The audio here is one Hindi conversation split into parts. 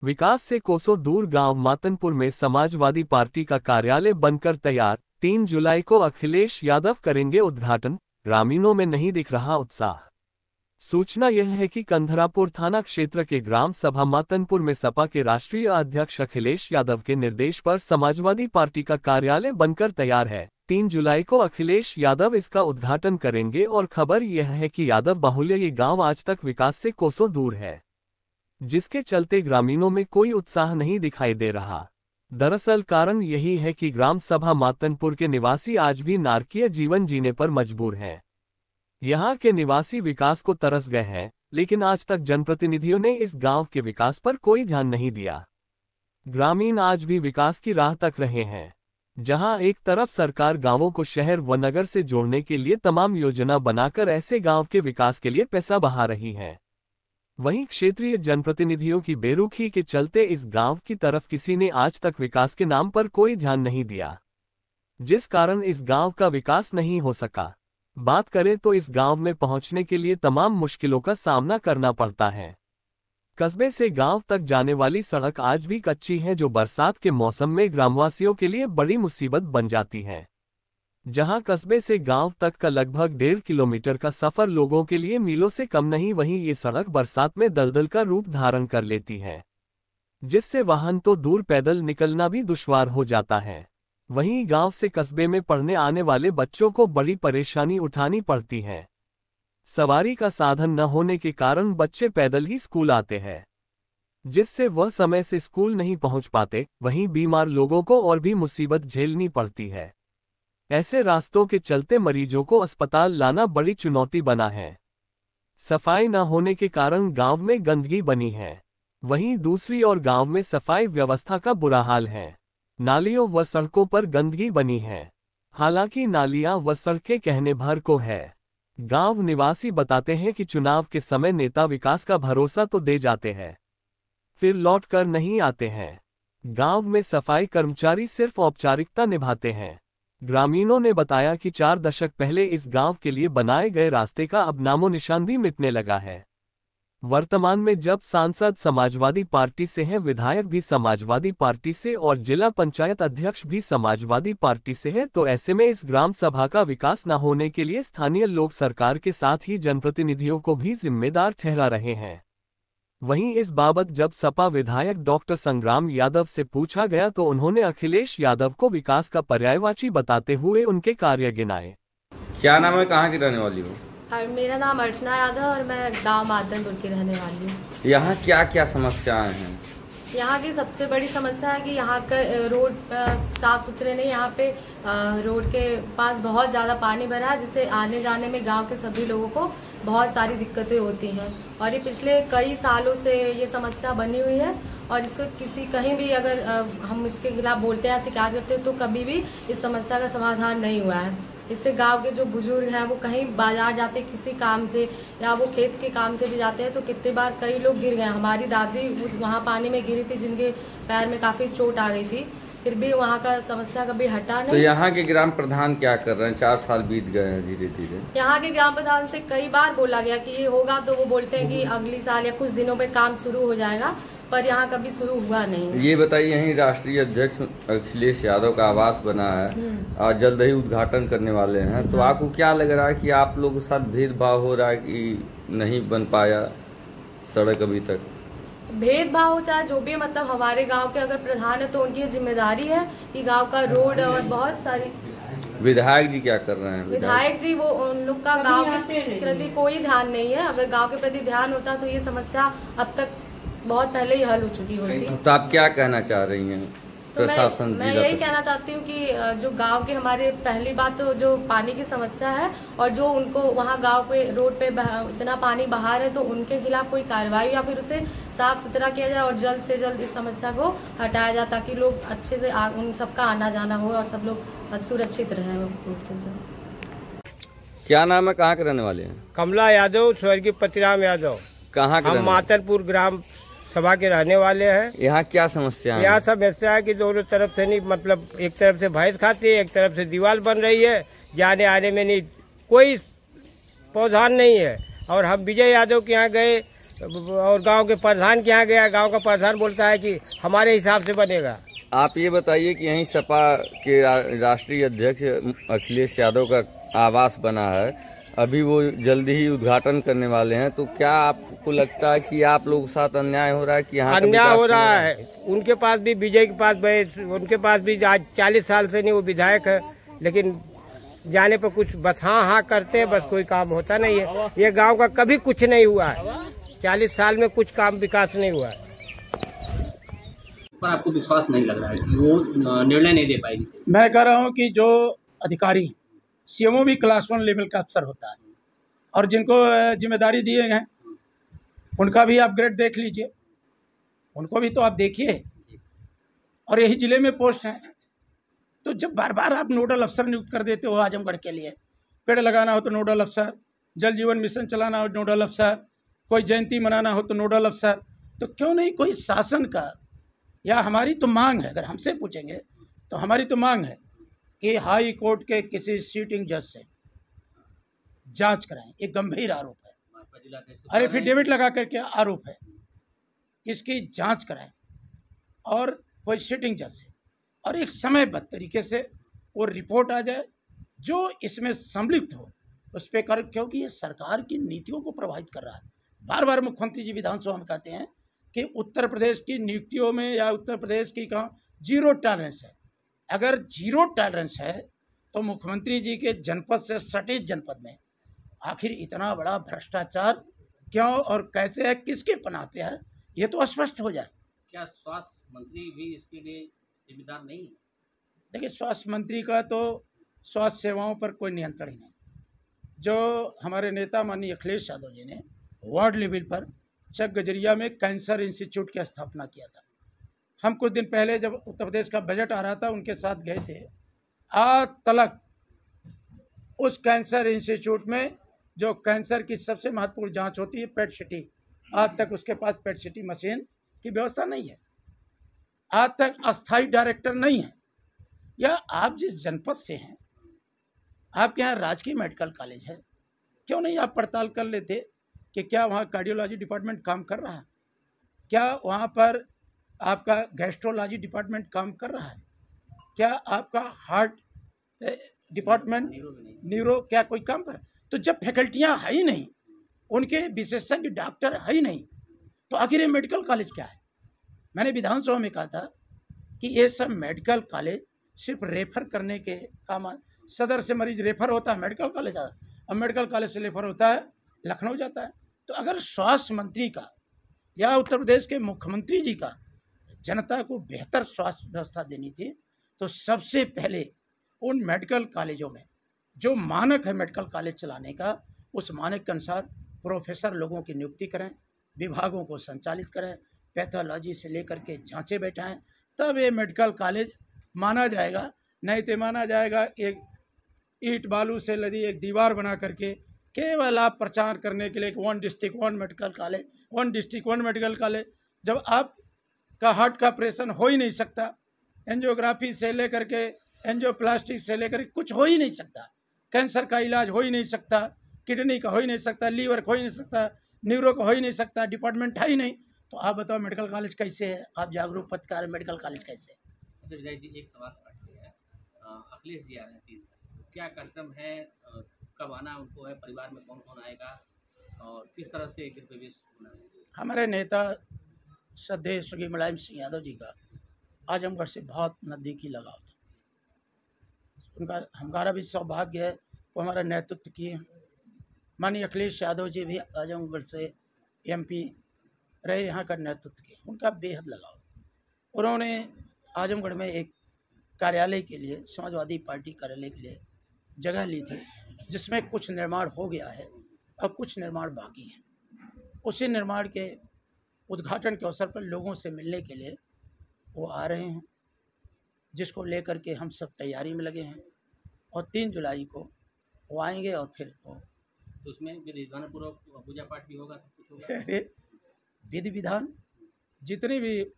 विकास से कोसों दूर गांव मातनपुर में समाजवादी पार्टी का कार्यालय बनकर तैयार। 3 जुलाई को अखिलेश यादव करेंगे उद्घाटन। ग्रामीणों में नहीं दिख रहा उत्साह। सूचना यह है कि कंधरापुर थाना क्षेत्र के ग्राम सभा मातनपुर में सपा के राष्ट्रीय अध्यक्ष अखिलेश यादव के निर्देश पर समाजवादी पार्टी का कार्यालय बनकर तैयार है। 3 जुलाई को अखिलेश यादव इसका उद्घाटन करेंगे और खबर यह है कि यादव बाहुल्य ये गांव आज तक विकास से कोसों दूर है, जिसके चलते ग्रामीणों में कोई उत्साह नहीं दिखाई दे रहा। दरअसल कारण यही है कि ग्राम सभा मातनपुर के निवासी आज भी नारकीय जीवन जीने पर मजबूर हैं। यहाँ के निवासी विकास को तरस गए हैं, लेकिन आज तक जनप्रतिनिधियों ने इस गांव के विकास पर कोई ध्यान नहीं दिया। ग्रामीण आज भी विकास की राह तक रहे हैं। जहां एक तरफ सरकार गांवों को शहर व नगर से जोड़ने के लिए तमाम योजना बनाकर ऐसे गांव के विकास के लिए पैसा बहा रही है, वहीं क्षेत्रीय जनप्रतिनिधियों की बेरुखी के चलते इस गांव की तरफ किसी ने आज तक विकास के नाम पर कोई ध्यान नहीं दिया, जिस कारण इस गांव का विकास नहीं हो सका। बात करें तो इस गांव में पहुंचने के लिए तमाम मुश्किलों का सामना करना पड़ता है। कस्बे से गांव तक जाने वाली सड़क आज भी कच्ची है, जो बरसात के मौसम में ग्रामवासियों के लिए बड़ी मुसीबत बन जाती है। जहां कस्बे से गांव तक का लगभग 1.5 किलोमीटर का सफर लोगों के लिए मीलों से कम नहीं, वहीं ये सड़क बरसात में दलदल का रूप धारण कर लेती है, जिससे वाहन तो दूर पैदल निकलना भी दुश्वार हो जाता है। वहीं गांव से कस्बे में पढ़ने आने वाले बच्चों को बड़ी परेशानी उठानी पड़ती है। सवारी का साधन न होने के कारण बच्चे पैदल ही स्कूल आते हैं, जिससे वह समय से स्कूल नहीं पहुंच पाते। वहीं बीमार लोगों को और भी मुसीबत झेलनी पड़ती है। ऐसे रास्तों के चलते मरीजों को अस्पताल लाना बड़ी चुनौती बना है। सफाई न होने के कारण गांव में गंदगी बनी है। वहीं दूसरी ओर गांव में सफाई व्यवस्था का बुरा हाल है। नालियों व सड़कों पर गंदगी बनी है। हालांकि नालियां व सड़कें कहने भर को है। गांव निवासी बताते हैं कि चुनाव के समय नेता विकास का भरोसा तो दे जाते हैं, फिर लौट कर नहीं आते हैं। गांव में सफाई कर्मचारी सिर्फ औपचारिकता निभाते हैं। ग्रामीणों ने बताया कि 4 दशक पहले इस गांव के लिए बनाए गए रास्ते का अब नामो निशान भी मिटने लगा है। वर्तमान में जब सांसद समाजवादी पार्टी से हैं, विधायक भी समाजवादी पार्टी से और जिला पंचायत अध्यक्ष भी समाजवादी पार्टी से है, तो ऐसे में इस ग्राम सभा का विकास न होने के लिए स्थानीय लोग सरकार के साथ ही जनप्रतिनिधियों को भी जिम्मेदार ठहरा रहे हैं। वहीं इस बाबत जब सपा विधायक डॉक्टर संग्राम यादव से पूछा गया तो उन्होंने अखिलेश यादव को विकास का पर्यायवाची बताते हुए उनके कार्य गिनाए। क्या नाम है, कहाँ की रहने वाली हो? मेरा नाम अर्चना यादव और मैं गांव मातनपुर की रहने वाली हूँ। यहाँ क्या क्या समस्याएं हैं? यहाँ की सबसे बड़ी समस्या है कि यहाँ का रोड साफ सुथरे नहीं। यहाँ पे रोड के पास बहुत ज़्यादा पानी भरा है, जिससे आने जाने में गांव के सभी लोगों को बहुत सारी दिक्कतें होती हैं। और ये पिछले कई सालों से ये समस्या बनी हुई है और इसको कहीं भी अगर हम इसके खिलाफ बोलते हैं, शिकायत करते हैं, तो कभी भी इस समस्या का समाधान नहीं हुआ है। इससे गांव के जो बुजुर्ग हैं वो कहीं बाजार जाते किसी काम से या वो खेत के काम से भी जाते हैं, तो कितनी बार कई लोग गिर गए। हमारी दादी वहाँ पानी में गिरी थी, जिनके पैर में काफ़ी चोट आ गई थी, फिर भी वहाँ का समस्या कभी हटा नहीं। तो यहाँ के ग्राम प्रधान क्या कर रहे हैं? 4 साल बीत गए हैं धीरे धीरे। यहाँ के ग्राम प्रधान से कई बार बोला गया कि ये होगा, तो वो बोलते हैं कि अगली साल या कुछ दिनों में काम शुरू हो जाएगा, पर यहाँ कभी शुरू हुआ नहीं। ये बताइए, यहीं राष्ट्रीय अध्यक्ष अखिलेश यादव का आवास बना है और जल्द ही उद्घाटन करने वाले हैं, तो आपको क्या लग रहा है कि आप लोगों के साथ भेदभाव हो रहा है कि नहीं बन पाया सड़क अभी तक? भेदभाव हो चाहे जो भी, मतलब हमारे गांव के अगर प्रधान है तो उनकी जिम्मेदारी है कि गांव का रोड और बहुत सारी। विधायक जी क्या कर रहे हैं? विधायक जी वो उन लोग का गांव के प्रति कोई ध्यान नहीं है। अगर गांव के प्रति ध्यान होता तो ये समस्या अब तक बहुत पहले ही हल हो चुकी होती। तो आप क्या कहना चाह रही हैं प्रशासन? मैं यही कहना चाहती हूँ कि जो गांव के हमारे, पहली बात तो जो पानी की समस्या है और जो उनको वहाँ गांव पे रोड पे इतना पानी बहा रहे, तो उनके खिलाफ कोई कार्रवाई या फिर उसे साफ सुथरा किया जाए और जल्द से जल्द इस समस्या को हटाया जाए, ताकि लोग अच्छे से उन सबका आना जाना हो और सब लोग सुरक्षित रहे। क्या नाम है, कहाँ के रहने वाले हैं? कमला यादव, स्वर्गीय पतिराम यादव। कहाँ के? हम मातनपुर ग्राम सभा के रहने वाले हैं। यहाँ क्या समस्या है? यहाँ समस्या है कि दोनों तरफ से नहीं, मतलब एक तरफ से भैंस खाती है, एक तरफ से दीवार बन रही है, जाने आने में नहीं कोई प्रावधान नहीं है। और हम विजय यादव के यहाँ गए और गांव के प्रधान के यहाँ गया, गांव का प्रधान बोलता है कि हमारे हिसाब से बनेगा। आप ये बताइए कि यहीं सपा के राष्ट्रीय अध्यक्ष अखिलेश यादव का आवास बना है, अभी वो जल्दी ही उद्घाटन करने वाले हैं, तो क्या आपको लगता है कि आप लोगों के साथ अन्याय हो रहा है कि यहाँ अन्याय हो रहा है? उनके पास भी, विजय के पास, उनके पास भी आज 40 साल से नहीं वो विधायक है, लेकिन जाने पर कुछ बस हाँ करते हैं, बस कोई काम होता नहीं है। ये गांव का कभी कुछ नहीं हुआ है, 40 साल में कुछ काम विकास नहीं हुआ है। पर आपको विश्वास नहीं लग रहा है कि वो निर्णय नहीं दे पाएगी? मैं कह रहा हूँ कि जो अधिकारी सीएमओ भी क्लास 1 लेवल का अफसर होता है, और जिनको जिम्मेदारी दिए गए उनका भी अपग्रेड देख लीजिए, उनको भी तो आप देखिए। और यही जिले में पोस्ट हैं, तो जब बार बार आप नोडल अफसर नियुक्त कर देते हो आजमगढ़ के लिए, पेड़ लगाना हो तो नोडल अफसर, जल जीवन मिशन चलाना हो नोडल अफसर, कोई जयंती मनाना हो तो नोडल अफसर, तो क्यों नहीं कोई शासन का, या हमारी तो मांग है, अगर हमसे पूछेंगे तो हमारी तो मांग है कि हाई कोर्ट के किसी सीटिंग जज से जांच कराएं। एक गंभीर आरोप है, अरे एफिडेविट लगा करके आरोप है, इसकी जांच कराएं और कोई सीटिंग जज से, और एक समयबद्ध तरीके से वो रिपोर्ट आ जाए जो इसमें सम्मिलित हो उस पर कर, क्योंकि ये सरकार की नीतियों को प्रभावित कर रहा है। बार बार मुख्यमंत्री जी विधानसभा में कहते हैं कि उत्तर प्रदेश की नियुक्तियों में या उत्तर प्रदेश की कहाँ 0 टॉलरेंस है। अगर 0 टॉलरेंस है तो मुख्यमंत्री जी के जनपद से सटे जनपद में आखिर इतना बड़ा भ्रष्टाचार क्यों और कैसे है, किसके पनाह पे है, ये तो स्पष्ट हो जाए। क्या स्वास्थ्य मंत्री भी इसके लिए जिम्मेदार नहीं है? देखिए, स्वास्थ्य मंत्री का तो स्वास्थ्य सेवाओं पर कोई नियंत्रण ही नहीं। जो हमारे नेता माननीय अखिलेश यादव जी ने वार्ड लेवल पर चक गजरिया में कैंसर इंस्टीट्यूट की स्थापना किया था, हम कुछ दिन पहले जब उत्तर प्रदेश का बजट आ रहा था उनके साथ गए थे, आज तक उस कैंसर इंस्टीट्यूट में जो कैंसर की सबसे महत्वपूर्ण जांच होती है पेट सिटी, आज तक उसके पास पेट सिटी मशीन की व्यवस्था नहीं है, आज तक अस्थायी डायरेक्टर नहीं है। या आप जिस जनपद से हैं, आपके यहाँ राजकीय मेडिकल कॉलेज है, क्यों नहीं आप पड़ताल कर लेते कि क्या वहाँ कार्डियोलॉजी डिपार्टमेंट काम कर रहा है, क्या वहाँ पर आपका गैस्ट्रोलॉजी डिपार्टमेंट काम कर रहा है, क्या आपका हार्ट डिपार्टमेंट, न्यूरो, क्या कोई काम कर रहा है? तो जब फैकल्टियाँ है ही नहीं, उनके विशेषज्ञ डॉक्टर है ही नहीं, तो आखिर ये मेडिकल कॉलेज क्या है? मैंने विधानसभा में कहा था कि ये सब मेडिकल कॉलेज सिर्फ रेफर करने के काम, सदर से मरीज रेफर होता है मेडिकल कॉलेज आता है, अब मेडिकल कॉलेज से रेफर होता है लखनऊ जाता है। तो अगर स्वास्थ्य मंत्री का या उत्तर प्रदेश के मुख्यमंत्री जी का जनता को बेहतर स्वास्थ्य व्यवस्था देनी थी, तो सबसे पहले उन मेडिकल कॉलेजों में जो मानक है मेडिकल कॉलेज चलाने का, उस मानक के अनुसार प्रोफेसर लोगों की नियुक्ति करें, विभागों को संचालित करें, पैथोलॉजी से लेकर के जांचें बैठाएं, तब ये मेडिकल कॉलेज माना जाएगा। नहीं तो माना जाएगा एक ईंट बालू से लदी एक दीवार बना करके केवल आप प्रचार करने के लिए 1 district 1 medical college, 1 district 1 medical college, जब आपका हार्ट का ऑपरेशन हो ही नहीं सकता, एंजियोग्राफी से लेकर के एंजियोप्लास्टिक से लेकर कुछ हो ही नहीं सकता, कैंसर का इलाज हो ही नहीं सकता, किडनी का हो ही नहीं सकता, लीवर का हो ही नहीं सकता, न्यूरो का हो ही नहीं सकता, डिपार्टमेंट है ही नहीं, तो आप बताओ मेडिकल कॉलेज कैसे है? आप जागरूक पत्रकार, मेडिकल कॉलेज कैसे है? अच्छा विजय जी, एक सवाल अटके है, अखिलेश जी आ रहे हैं 3 तारीख, क्या कार्यक्रम है, कब आना उनको है, परिवार में कौन कौन आएगा और किस तरह से प्रवेश होना है? हमारे नेता श्रद्धेय श्री मुलायम सिंह यादव जी का आजमगढ़ से बहुत नज़दीकी लगाव था, उनका हमारा भी सौभाग्य है वो हमारा नेतृत्व किए। माननीय अखिलेश यादव जी भी आजमगढ़ से MP रहे, यहाँ का नेतृत्व किए, उनका बेहद लगाव। उन्होंने आजमगढ़ में एक कार्यालय के लिए, समाजवादी पार्टी कार्यालय के लिए जगह ली थी, जिसमें कुछ निर्माण हो गया है और कुछ निर्माण बाकी है। उसी निर्माण के उद्घाटन के अवसर पर लोगों से मिलने के लिए वो आ रहे हैं, जिसको लेकर के हम सब तैयारी में लगे हैं, और 3 जुलाई को वो आएंगे और फिर तो उसमें विधि विधान पूर्वक पूजा पाठ भी होगा, सब कुछ होगा। विधि विधान जितनी भी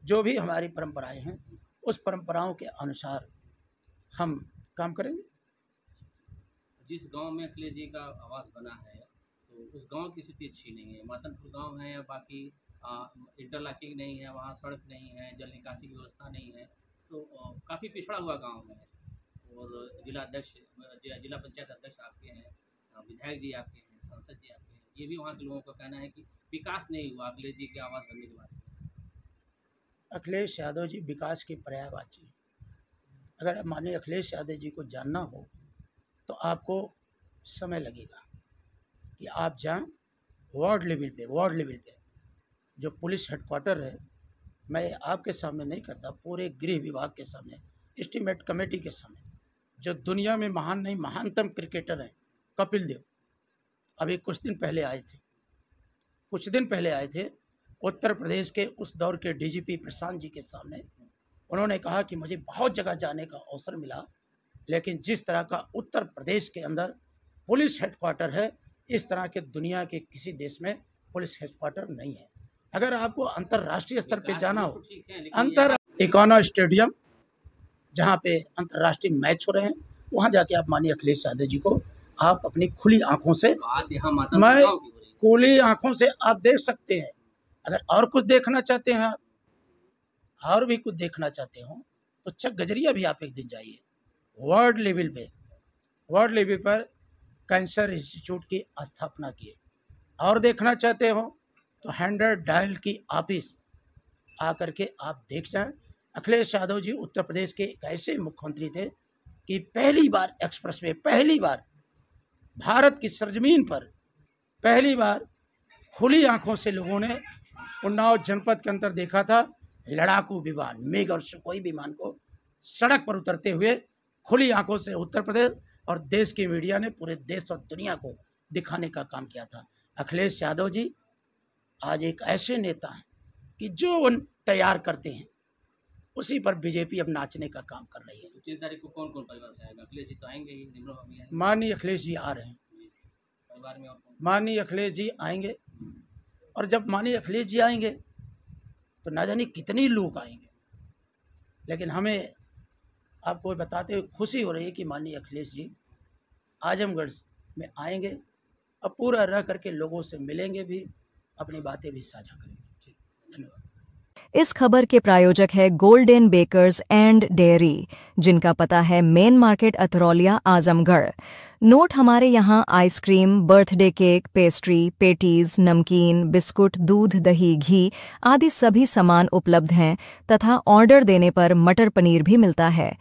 जो भी हमारी परंपराएं हैं, उस परंपराओं के अनुसार हम काम करेंगे। जिस गांव में अखिलेश जी का आवास बना है, तो उस गांव की स्थिति अच्छी नहीं है। मातनपुर गांव है या बाकी इंटरलॉकिंग नहीं है, वहाँ सड़क नहीं है, जल निकासी की व्यवस्था नहीं है, तो काफ़ी पिछड़ा हुआ गांव है। और जिला पंचायत अध्यक्ष आपके हैं, विधायक जी आपके हैं, सांसद जी आपके हैं, ये भी वहाँ के लोगों का कहना है कि विकास नहीं हुआ अखिलेश जी के आवास बनने के बाद। अखिलेश यादव जी विकास के पर्यायवाची। अगर माननीय अखिलेश यादव जी को जानना हो तो आपको समय लगेगा कि आप जाएं वार्ड लेवल पे जो पुलिस हेडक्वार्टर है, मैं आपके सामने नहीं करता, पूरे गृह विभाग के सामने, एस्टीमेट कमेटी के सामने, जो दुनिया में महान नहीं महानतम क्रिकेटर हैं कपिल देव, अभी कुछ दिन पहले आए थे उत्तर प्रदेश के उस दौर के डीजीपी प्रशांत जी के सामने। उन्होंने कहा कि मुझे बहुत जगह जाने का अवसर मिला, लेकिन जिस तरह का उत्तर प्रदेश के अंदर पुलिस हेडक्वार्टर है, इस तरह के दुनिया के किसी देश में पुलिस हेडक्वार्टर नहीं है। अगर आपको अंतर्राष्ट्रीय स्तर पे जाना हो, इकोनो स्टेडियम जहाँ पे अंतर्राष्ट्रीय मैच हो रहे हैं, वहाँ जाके आप माननीय अखिलेश यादव जी को आप अपनी खुली आंखों से आप देख सकते हैं। अगर और कुछ देखना चाहते हैं आप, और भी कुछ देखना चाहते हो तो चक गजरिया भी आप एक दिन जाइए। वर्ल्ड लेवल पर कैंसर इंस्टीट्यूट की स्थापना किए। और देखना चाहते हो तो 100 डायल की ऑफिस आकर के आप देख जाएं। अखिलेश यादव जी उत्तर प्रदेश के एक ऐसे मुख्यमंत्री थे कि पहली बार एक्सप्रेसवे, पहली बार भारत की सरजमीन पर पहली बार खुली आंखों से लोगों ने उन्नाव जनपद के अंदर देखा था लड़ाकू विमान, मेघ और सुखोई विमान को सड़क पर उतरते हुए खुली आंखों से उत्तर प्रदेश और देश की मीडिया ने पूरे देश और दुनिया को दिखाने का काम किया था। अखिलेश यादव जी आज एक ऐसे नेता हैं कि जो वो तैयार करते हैं उसी पर बीजेपी अब नाचने का काम कर रही है। 3 तारीख को कौन कौन परिवार से आएगा? अखिलेश जी तो आएंगे ही, निम्रो भी आएंगे। माननीय अखिलेश जी आ रहे हैं, परिवार में और कौन? माननीय अखिलेश जी आएंगे, और जब माननीय अखिलेश जी आएंगे तो ना जाने कितने लोग आएंगे, लेकिन हमें आपको बताते हुए खुशी हो रही है कि माननीय अखिलेश जी आजमगढ़ में आएंगे और पूरा रह करके लोगों से मिलेंगे भी, अपनी बातें भी साझा करेंगे। धन्यवाद। इस खबर के प्रायोजक है गोल्डन बेकर्स एंड डेयरी, जिनका पता है main market Atraulia Azamgarh. Note हमारे यहाँ ice cream, birthday cake, pastry, patties, नमकीन, बिस्कुट, दूध, दही, घी आदि सभी सामान उपलब्ध हैं तथा ऑर्डर देने पर मटर पनीर भी मिलता है।